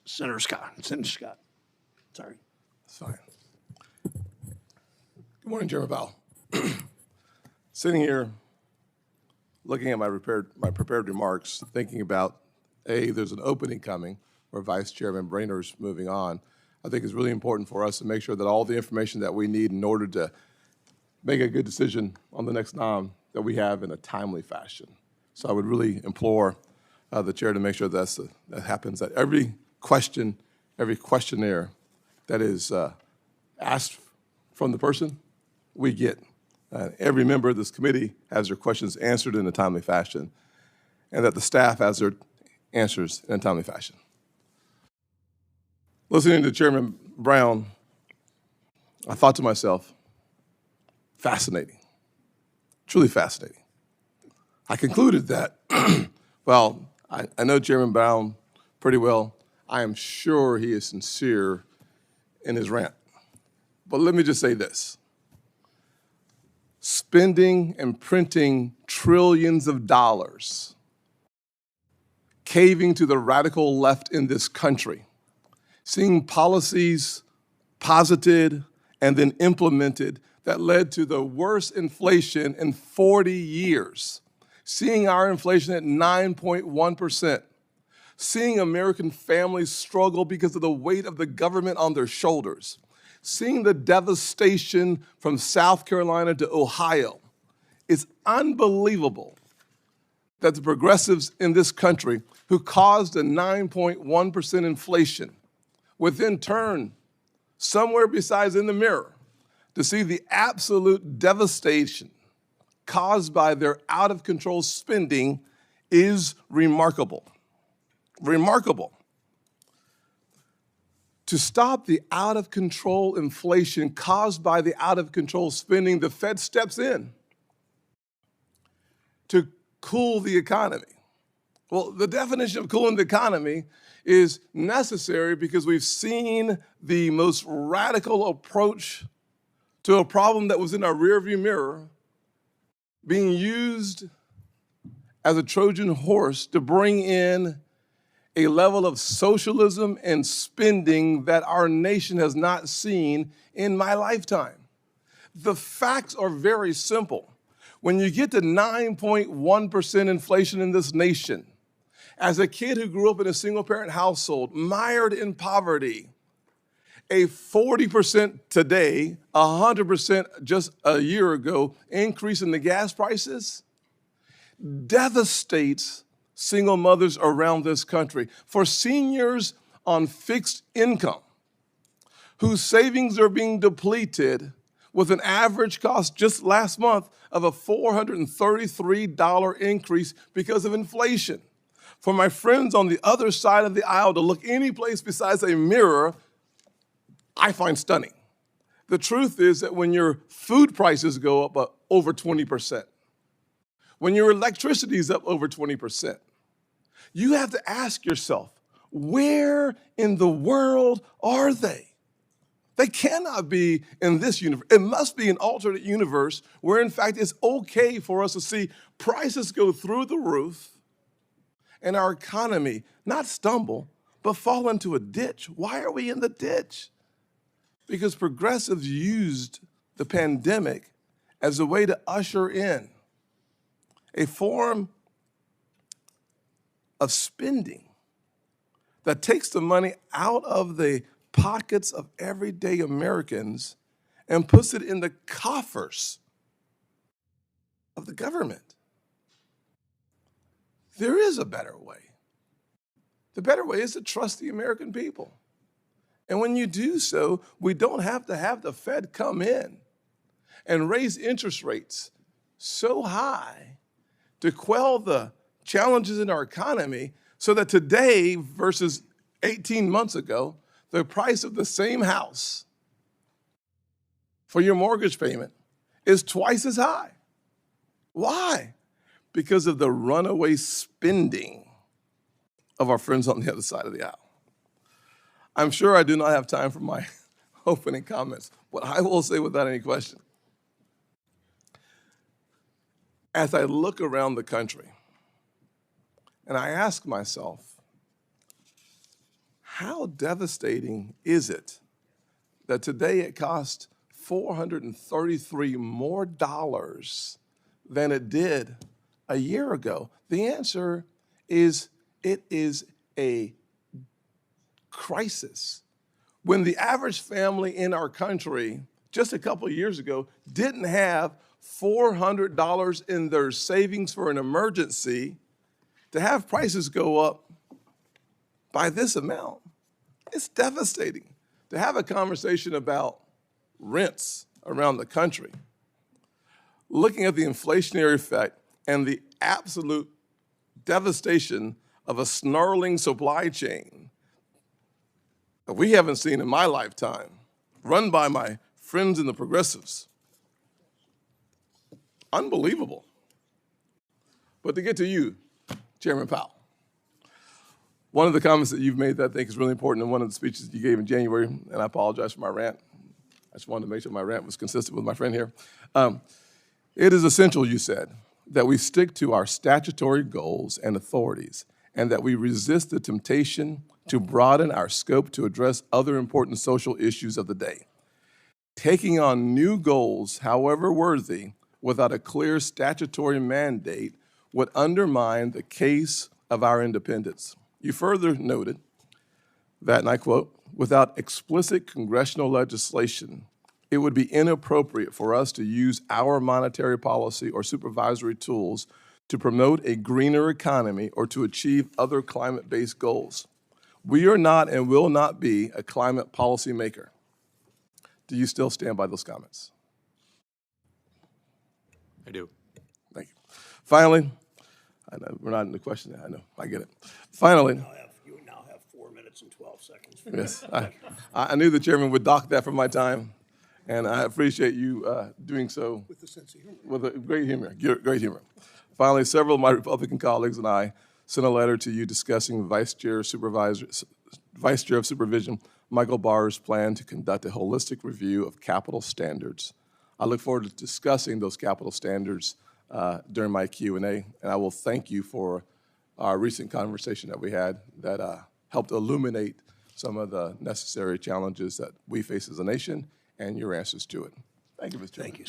Senator Scott. Sorry. That's fine. Good morning, Chairman Powell. Sitting here, looking at my prepared remarks, thinking about, there's an opening coming where Vice Chairman Brainer's moving on. I think it's really important for us to make sure that all the information that we need in order to make a good decision on the next nom that we have in a timely fashion. So I would really implore the chair to make sure that happens, that every question, every questionnaire that is asked from the person, we get. Every member of this committee has their questions answered in a timely fashion, and that the staff has their answers in a timely fashion. Listening to Chairman Brown, I thought to myself, fascinating, truly fascinating. I concluded that, well, I know Chairman Brown pretty well. I am sure he is sincere in his rant. But let me just say this. Spending and printing trillions of dollars, caving to the radical left in this country, seeing policies posited and then implemented that led to the worst inflation in 40 years, seeing our inflation at 9.1%, seeing American families struggle because of the weight of the government on their shoulders, seeing the devastation from South Carolina to Ohio. It's unbelievable that the progressives in this country who caused a 9.1% inflation would then turn somewhere besides in the mirror to see the absolute devastation caused by their out-of-control spending is remarkable. Remarkable. To stop the out-of-control inflation caused by the out-of-control spending, the Fed steps in to cool the economy. Well, the definition of cooling the economy is necessary because we've seen the most radical approach to a problem that was in our rearview mirror being used as a Trojan horse to bring in a level of socialism and spending that our nation has not seen in my lifetime. The facts are very simple. When you get to 9.1% inflation in this nation, as a kid who grew up in a single-parent household, mired in poverty, a 40% today, 100% just a year ago increase in the gas prices devastates single mothers around this country. For seniors on fixed income whose savings are being depleted with an average cost just last month of a $433 increase because of inflation. For my friends on the other side of the aisle to look any place besides a mirror, I find stunning. The truth is that when your food prices go up over 20%, when your electricity is up over 20%, you have to ask yourself, where in the world are they? They cannot be in this universe. It must be an alternate universe where, in fact, it's okay for us to see prices go through the roof and our economy not stumble, but fall into a ditch. Why are we in the ditch? Because progressives used the pandemic as a way to usher in a form of spending that takes the money out of the pockets of everyday Americans and puts it in the coffers of the government. There is a better way. The better way is to trust the American people. And when you do so, we don't have to have the Fed come in and raise interest rates so high to quell the challenges in our economy so that today versus 18 months ago, the price of the same house for your mortgage payment is twice as high. Why? Because of the runaway spending of our friends on the other side of the aisle. I'm sure I do not have time for my opening comments, but I will say without any question, as I look around the country and I ask myself, how devastating is it that today it costs $433 more than it did a year ago? The answer is it is a crisis. When the average family in our country just a couple of years ago didn't have $400 in their savings for an emergency, to have prices go up by this amount, it's devastating. To have a conversation about rents around the country, looking at the inflationary effect and the absolute devastation of a snarling supply chain that we haven't seen in my lifetime, run by my friends in the progressives. Unbelievable. But to get to you, Chairman Powell, one of the comments that you've made that I think is really important in one of the speeches you gave in January, and I apologize for my rant. I just wanted to make sure my rant was consistent with my friend here. It is essential, you said, that we stick to our statutory goals and authorities, and that we resist the temptation to broaden our scope to address other important social issues of the day. Taking on new goals, however worthy, without a clear statutory mandate would undermine the case of our independence. You further noted that, and I quote, without explicit congressional legislation, it would be inappropriate for us to use our monetary policy or supervisory tools to promote a greener economy or to achieve other climate-based goals. We are not and will not be a climate policy maker. Do you still stand by those comments? I do. Thank you. Finally, I know we're not in the question. I know, I get it. Finally, You now have 4 minutes and 12 seconds. yes, I knew the chairman would dock that from my time, and I appreciate you doing so With a sense of humor. with a great humor. Great humor. Finally, several of my Republican colleagues and I sent a letter to you discussing Vice Chair of Supervision Michael Barr's plan to conduct a holistic review of capital standards. I look forward to discussing those capital standards during my Q&A, and I will thank you for our recent conversation that we had that helped illuminate some of the necessary challenges that we face as a nation and your answers to it. Thank you, Mr. Chairman. Thank you.